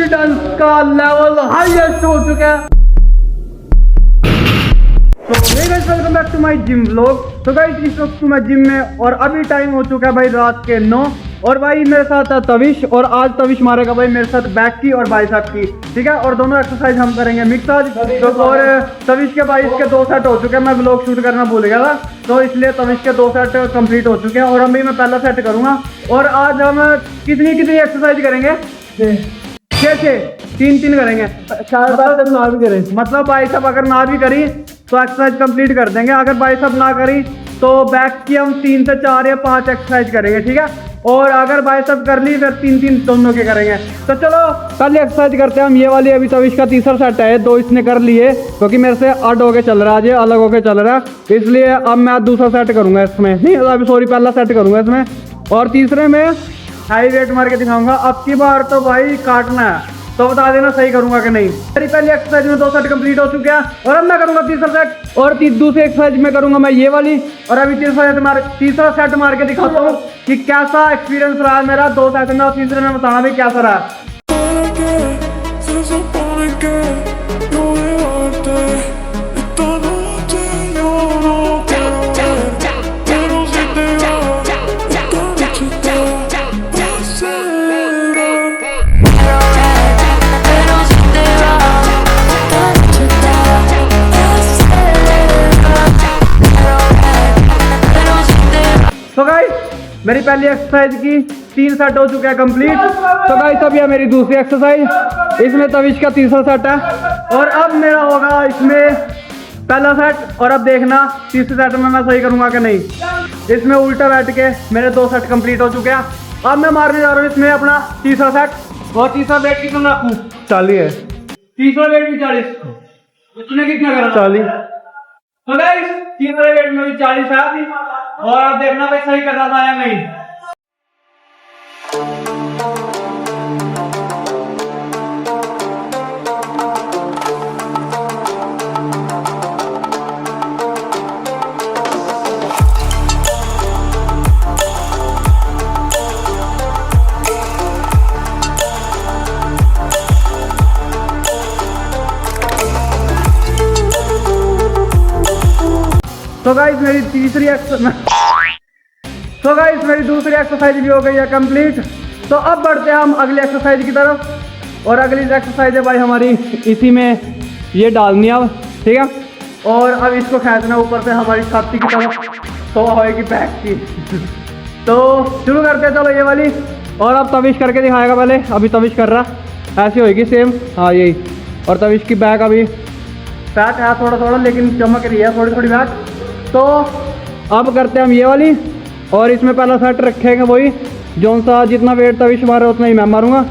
Confidence का level highest हो चुका है। तो welcome back to my gym vlog. तो गाइस इस वक्त मैं जिम में और अभी टाइम हो चुका है भाई रात के 9 और भाई मेरे साथ है तविश और आज तविश मारेगा भाई मेरे साथ बैक की और बाइसेप की, ठीक है। और दोनों एक्सरसाइज हम करेंगे मिक्स आज। तो और तविश के भाई इसके 2 सेट हो चुके हैं, मैं व्लॉग शूट करना भूल गया था तो इसलिए तविश के 2 सेट कंप्लीट हो चुके हैं और अभी मैं पहला सेट करूंगा। और आज हम कितनी एक्सरसाइज करेंगे? 6 करेंगे। 4 बाइसेप ना भी करें मतलब बाइसेप अगर ना भी करी तो एक्सरसाइज कंप्लीट कर देंगे, अगर बाइसेप ना करी तो बैक की हम 3 से 4 या 5 एक्सरसाइज करेंगे, ठीक है। और अगर बाइसेप कर ली फिर 3 दोनों के करेंगे। तो चलो पहले एक्सरसाइज करते हैं हम ये वाली। अभी तविश का तीसरा सेट है, 2 इसने कर लिए क्योंकि मेरे से अड होके चल रहा है, आज ये अलग होके चल रहा है, इसलिए अब मैं दूसरा सेट करूंगा इसमें, नहीं अभी सॉरी पहला सेट करूंगा इसमें और तीसरे में हाई वेट मार के दिखाऊंगा। अब की बार तो भाई काटना है, तो बता देना सही करूंगा कि नहीं। मेरी पहली एक्सरसाइज में 2 सेट कंप्लीट हो चुके हैं और अब मैं करूंगा तीसरा सेट और दूसरी एक्सरसाइज में करूंगा मैं ये वाली। और अभी तीसरा सेट मार के दिखाता हूँ कि कैसा एक्सपीरियंस रहा है मेरा 2 सेट में और तीसरे में बताना भी कैसा रहा। तो गाइस मेरी पहली एक्सरसाइज की 3 सेट हो चुके हैं कंप्लीट। तो गाइस अब यह मेरी दूसरी एक्सरसाइज, इसमें तविश का तीसरा सेट है और अब मेरा होगा इसमें पहला सेट। और अब देखना तीसरे सेट में मैं सही करूंगा कि नहीं। इसमें उल्टा बैठ के मेरे 2 सेट कंप्लीट हो चुके हैं। अब मैं मारने जा रहा हूँ इसमें अपना तीसरा सेट और तीसरा वेट कितना रखूँ? 40 है। तीसरा वेट भी 40। उसने कितना करा? 40। तो गाइस तीसरे वेट में भी 40 है और आप देखना भाई सही कर रहा था या नहीं। तो गाइस मेरी तीसरी मेरी दूसरी एक्सरसाइज भी हो गई है कंप्लीट। तो अब बढ़ते हैं हम अगली एक्सरसाइज की तरफ और अगली एक्सरसाइज है भाई हमारी इसी में ये डालनी है अब, ठीक है। और अब इसको खींचना ऊपर से हमारी छाती की तरफ तो होएगी बैक की। तो शुरू करते हैं चलो ये वाली। और अब तविश करके दिखाएगा पहले, अभी तविश कर रहा ऐसी होएगी सेम, हाँ यही। और तविश की बैक अभी फैट है थोड़ा लेकिन चमक रही है थोड़ी बैक। तो अब करते हैं हम ये वाली और इसमें पहला सेट रखेंगे वही जौन सा जितना वेट तविश मारे उतना ही मैं मारूंगा।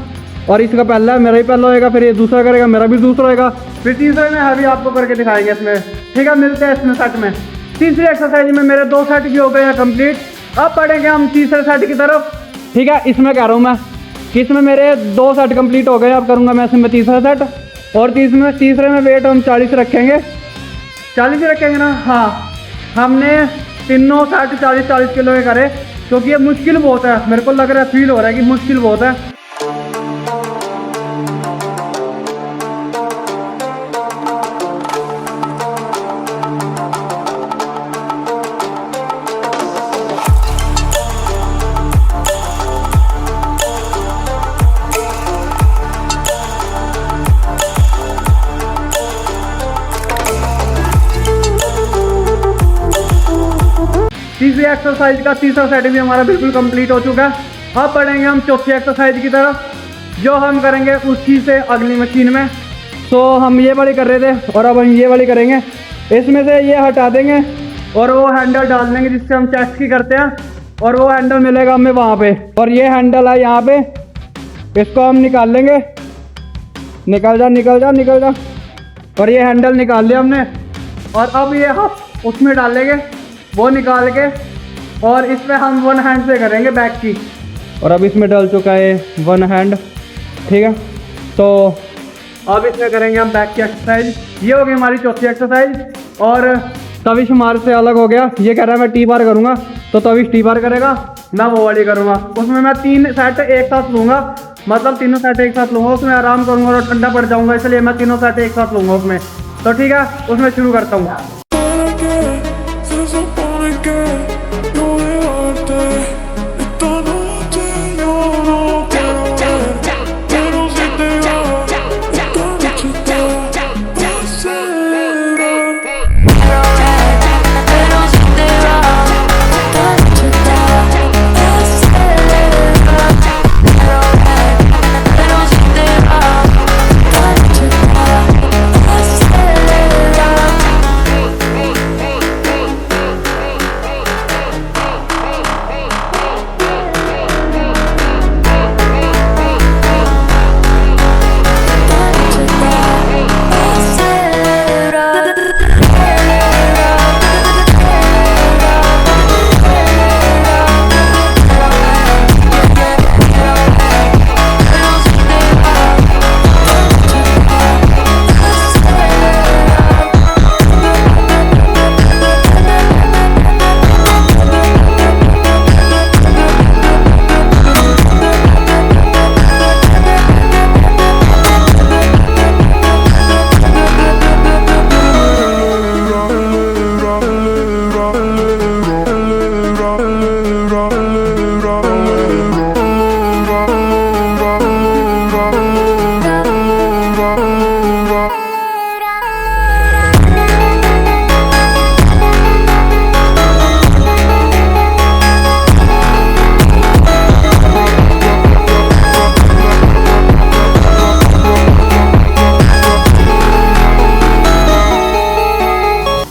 और इसका पहला मेरा ही पहला होएगा, फिर ये दूसरा करेगा मेरा भी दूसरा होएगा, फिर तीसरे में हैवी आपको करके दिखाएंगे इसमें, ठीक है। मिलते हैं इसमें सेट में। तीसरी एक्सरसाइज में मेरे 2 सेट भी हो गए हैं कंप्लीट। अब पढ़ेंगे हम तीसरे सेट की तरफ, ठीक है। इसमें कह रहा हूँ मैं कि इसमें मेरे 2 सेट कंप्लीट हो गए, अब करूँगा मैं इसमें तीसरा सेट। और तीसरे में वेट हम 40 रखेंगे, 40 रखेंगे ना, हाँ। हमने तीनों सेट 40 किलो के करे क्योंकि ये मुश्किल बहुत है, मेरे को लग रहा है फील हो रहा है कि मुश्किल बहुत है। तीसरी एक्सरसाइज का तीसरा सेट भी हमारा बिल्कुल कंप्लीट हो चुका है। अब बढ़ेंगे हम चौथी एक्सरसाइज की तरफ जो हम करेंगे उसी से अगली मशीन में। तो हम ये वाली कर रहे थे और अब हम ये वाली करेंगे। इसमें से ये हटा देंगे और वो हैंडल डाल देंगे जिससे हम चेस्ट की करते हैं और वो हैंडल मिलेगा हमें वहाँ पे। और ये हैंडल है यहाँ पे, इसको हम निकाल लेंगे। निकल जा। और ये हैंडल निकाल लिया हमने और अब ये हम उसमें डालेंगे, वो निकाल के और इसमें हम 1 हैंड से करेंगे बैक की। और अब इसमें डल चुका है 1 हैंड, ठीक है। तो अब इसमें करेंगे हम बैक की एक्सरसाइज। ये हो गई हमारी चौथी एक्सरसाइज। और तविश हमारे से अलग हो गया, ये कह रहा है मैं टी बार करूँगा तो तविश टी बार करेगा, मैं वो वाली करूँगा। उसमें मैं 3 सेट एक साथ लूँगा मतलब तीनों सेट एक साथ लूँगा, उसमें आराम करूँगा और ठंडा पड़ जाऊँगा, इसलिए मैं तीनों सेट एक साथ लूँगा उसमें। तो ठीक है, उसमें शुरू करता हूँ।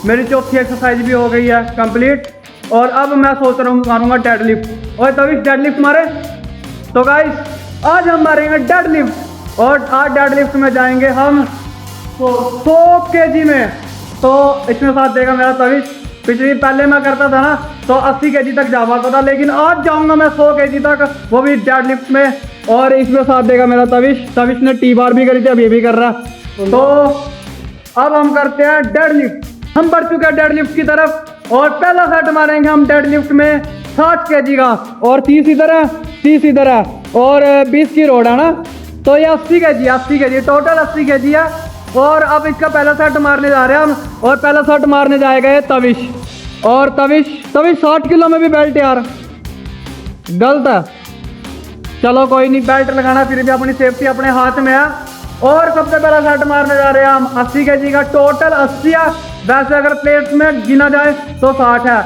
मेरी चौथी एक्सरसाइज भी हो गई है कंप्लीट। और अब मैं सोच रहा हूँ मारूंगा डेडलिफ्ट। और तभी डेडलिफ्ट मारे तो गाइस आज हम मारेंगे डेडलिफ्ट। और आज डेडलिफ्ट में जाएंगे हम 100 kg में। तो इसमें साथ देगा मेरा तविश। पिछली पहले मैं करता था ना तो 80 kg तक जा पाता था, लेकिन आज जाऊंगा मैं 100 kg तक, वो भी डेडलिफ्ट में। और इसमें साथ देगा मेरा तविश। तविश ने टी बार भी करी थी, अब ये भी कर रहा। तो अब हम करते हैं डेडलिफ्ट। हम बढ़ चुके हैं डेडलिफ्ट की तरफ और पहला सेट मारेंगे हम डेडलिफ्ट में 60 kg का। और 30 इधर है और 20 की रोड है ना, तो ये 80 kg टोटल 80 kg है। और अब इसका पहला सेट मारने जा रहे हैं हम। और पहला सेट मारने जाएगा ये तविश। और तविश 60 किलो में भी बेल्ट यार गलत है। चलो कोई नहीं, बेल्ट लगाना फिर भी अपनी सेफ्टी अपने हाथ में है। और सबसे पहला सेट मारने जा रहे हैं हम 80 kg का। टोटल 80 है, वैसे अगर प्लेट्स में गिना जाए तो 60 है।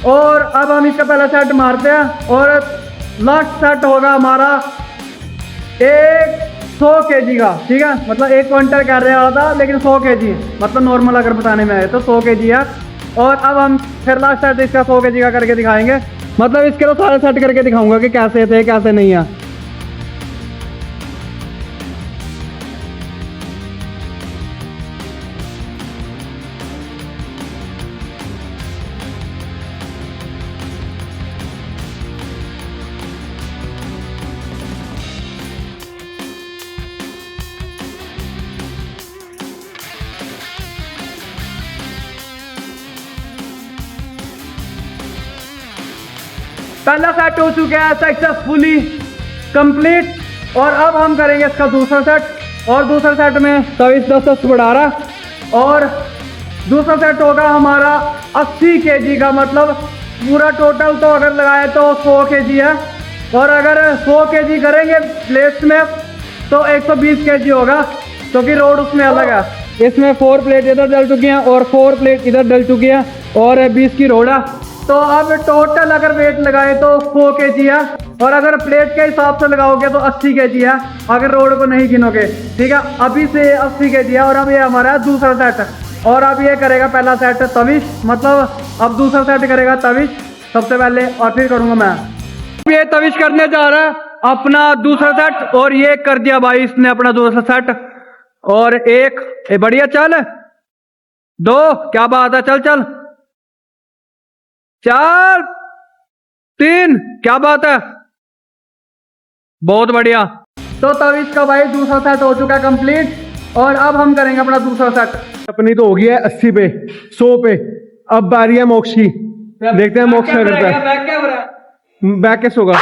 और अब हम इसका पहला सेट मारते हैं और लास्ट सेट होगा हमारा 100 kg का। ठीक है, मतलब 1 क्विंटल कर रहे था, लेकिन 100 kg मतलब नॉर्मल अगर बताने में आए तो 100 kg है। और अब हम फिर लास्ट सेट इसका 100 kg का करके दिखाएंगे। मतलब इसके तो सारे सेट करके दिखाऊंगा कि कैसे थे कैसे नहीं है। पहला सेट हो चुका है सक्सेसफुली कंप्लीट। और अब हम करेंगे इसका दूसरा सेट। और दूसरा सेट में 10 बढ़ा रहा। और दूसरा सेट होगा हमारा 80 kg का। मतलब पूरा टोटल तो अगर लगाए तो 100 kg है। और अगर 100 kg करेंगे प्लेट्स में तो 120 kg होगा, क्योंकि रोड उसमें अलग है। इसमें 4 प्लेट इधर डल चुकी हैं और 4 प्लेट इधर डल चुकी हैं और 20 की रोड है। तो अब टोटल अगर वेट लगाए तो 100 kg है। और अगर प्लेट के हिसाब से लगाओगे तो 80 kg है, अगर रोड को नहीं गिनोगे। ठीक है, अभी से 80 kg है। और अब ये हमारा दूसरा सेट। और अब ये करेगा पहला सेट तविश, मतलब अब दूसरा सेट करेगा तविश सबसे पहले और फिर करूंगा मैं। ये तविश करने जा रहा है अपना दूसरा सेट। और ये कर दिया भाई इसने अपना दूसरा सेट। और एक बढ़िया, चल 2, क्या बात है, चल 4, 3, क्या बात है, बहुत बढ़िया। तो तविश का भाई दूसरा सेट हो चुका है कंप्लीट। और अब हम करेंगे अपना दूसरा सेट। अपनी तो हो गई है 80 पे 100 पे। अब बारी है मोक्ष की, देखते हैं मोक्ष क्या करता है। बैक कैसे होगा?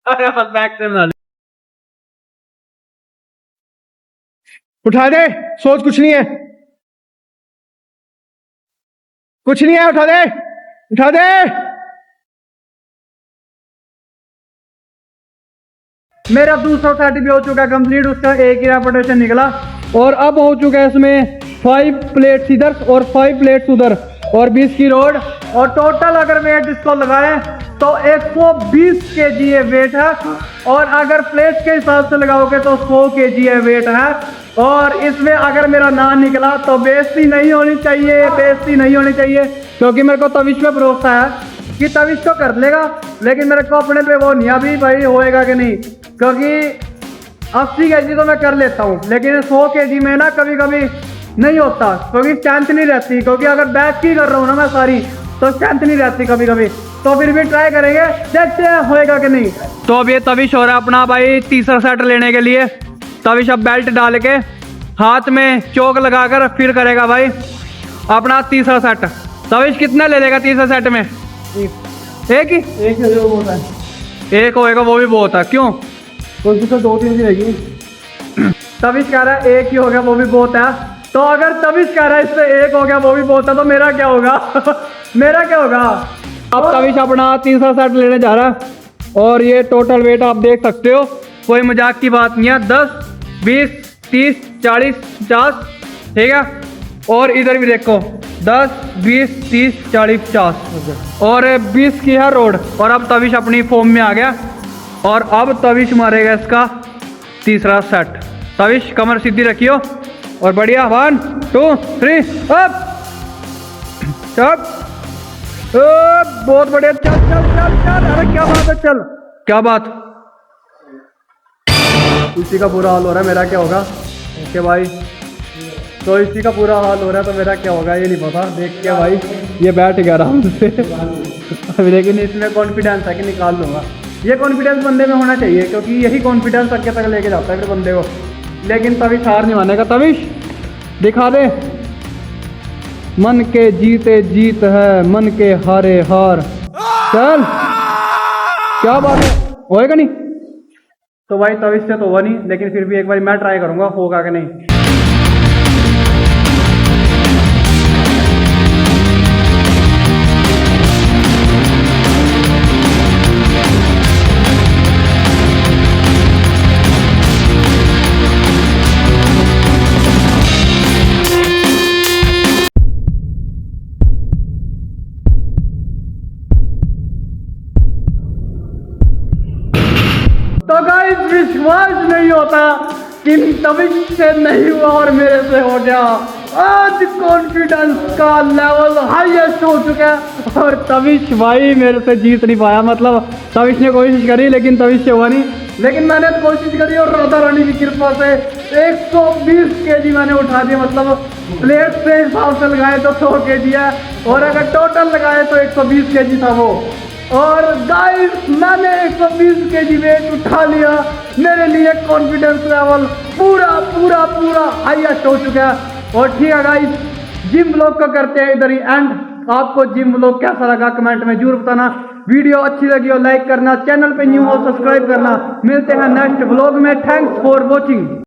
अरे बस बैक से बना ली। उठा दे, सोच कुछ नहीं है, कुछ नहीं है, उठा दे, उठा दे। मेरा दूसरा सेट भी हो चुका है कंप्लीट, उसका एक ही रेपिटेशन निकला। और अब हो चुका है इसमें 5 प्लेट्स इधर और 5 प्लेट्स उधर और 20 की रोड। और टोटल अगर वेट इसको लगाएं तो 120 केजी ये वेट है। और अगर प्लेट्स के हिसाब से लगाओगे तो 100 केजी ये वेट है। और इसमें अगर मेरा ना निकला तो बेइज्जती नहीं होनी चाहिए, बेइज्जती नहीं होनी चाहिए, क्योंकि मेरे को तविश पे भरोसा है कि तविश तो कर लेगा, लेकिन मेरे को अपने पे वो नहीं अभी भाई होएगा कि नहीं। क्योंकि 80 केजी तो मैं कर लेता हूँ, लेकिन 100 केजी में ना कभी कभी नहीं होता, क्योंकि स्ट्रेंथ नहीं रहती। क्योंकि अगर बैक की कर रहा हूँ ना मैं सारी, तो स्ट्रेंथ नहीं रहती कभी कभी। तो फिर भी ट्राई करेंगे, देखते हैं होएगा कि नहीं। तो अब ये तविश हो रहा है अपना भाई तीसरा सेट लेने के लिए। तविश अब बेल्ट डाल के हाथ में चोक लगाकर फिर करेगा भाई अपना तीसरा सेट। तविश कितना ले लेगा तीसरा सेट में? एक ही? एक ही होता है, एक होएगा वो भी बहुत है। क्यों? तो 2-3 की रहेगी। तविश कह रहा है एक ही हो गया वो भी बहुत है। तो अगर तविश कह रहा है इससे एक हो गया वो भी बहुत है, तो मेरा क्या होगा? मेरा क्या होगा? अब तविश अपना तीसरा सेट लेने जा रहा है। और ये टोटल वेट आप देख सकते हो, कोई मजाक की बात नहीं है। 10, 20, 30, 40, 50, ठीक है। और इधर भी देखो 10, 20, 30, 40, 50 और 20 की है रोड। और अब तविश अपनी फॉर्म में आ गया और अब तविश मारेगा इसका तीसरा सेट। तविश कमर सीधी रखियो और बढ़िया 1, 2, 3 अप चल। बहुत बढ़िया, चल चल चल चल। अरे क्या बात है, चल क्या बात। इसी का बुरा हाल हो रहा है, मेरा क्या होगा? ओके भाई, तो इसी का बुरा हाल हो रहा है, तो मेरा क्या होगा ये नहीं पता। देख के भाई ये बैठ गया आराम से। लेकिन इसमें कॉन्फिडेंस है कि निकाल लूँगा। ये कॉन्फिडेंस बंदे में होना चाहिए, क्योंकि यही कॉन्फिडेंस आगे तक लेके जाता है फिर बंदे को। लेकिन तविश हार नहीं मानेगा। तविश दिखा दे, मन के जीते जीत है, मन के हारे हार। चल क्या बात है, होएगा नहीं? तो भाई तविश से तो हुआ नहीं, लेकिन फिर भी एक बार मैं ट्राई करूंगा होगा कि नहीं। तो गाइस विश्वास नहीं होता कि तविश से नहीं हुआ और मेरे से हो गया। आज कॉन्फिडेंस का लेवल हाईएस्ट हो चुका है और तविश भाई मेरे से जीत नहीं पाया। मतलब तविश ने कोशिश करी लेकिन तविश से हुआ नहीं, लेकिन मैंने कोशिश करी और राधा रानी की कृपा से 120 केजी मैंने उठा दिया। मतलब प्लेट से हिसाब से लगाए तो 100 केजी है और अगर टोटल लगाए तो 120 केजी था वो। और गाइस मैंने 120 केजी वेट उठा लिया। मेरे लिए कॉन्फिडेंस लेवल पूरा पूरा पूरा हाईएस्ट हो चुका है। और ठीक है गाइस, जिम ब्लॉग का करते हैं इधर ही एंड। आपको जिम ब्लॉग कैसा लगा कमेंट में जरूर बताना। वीडियो अच्छी लगी हो लाइक करना, चैनल पे न्यू हो सब्सक्राइब करना। मिलते हैं नेक्स्ट ब्लॉग में। Thanks for watching.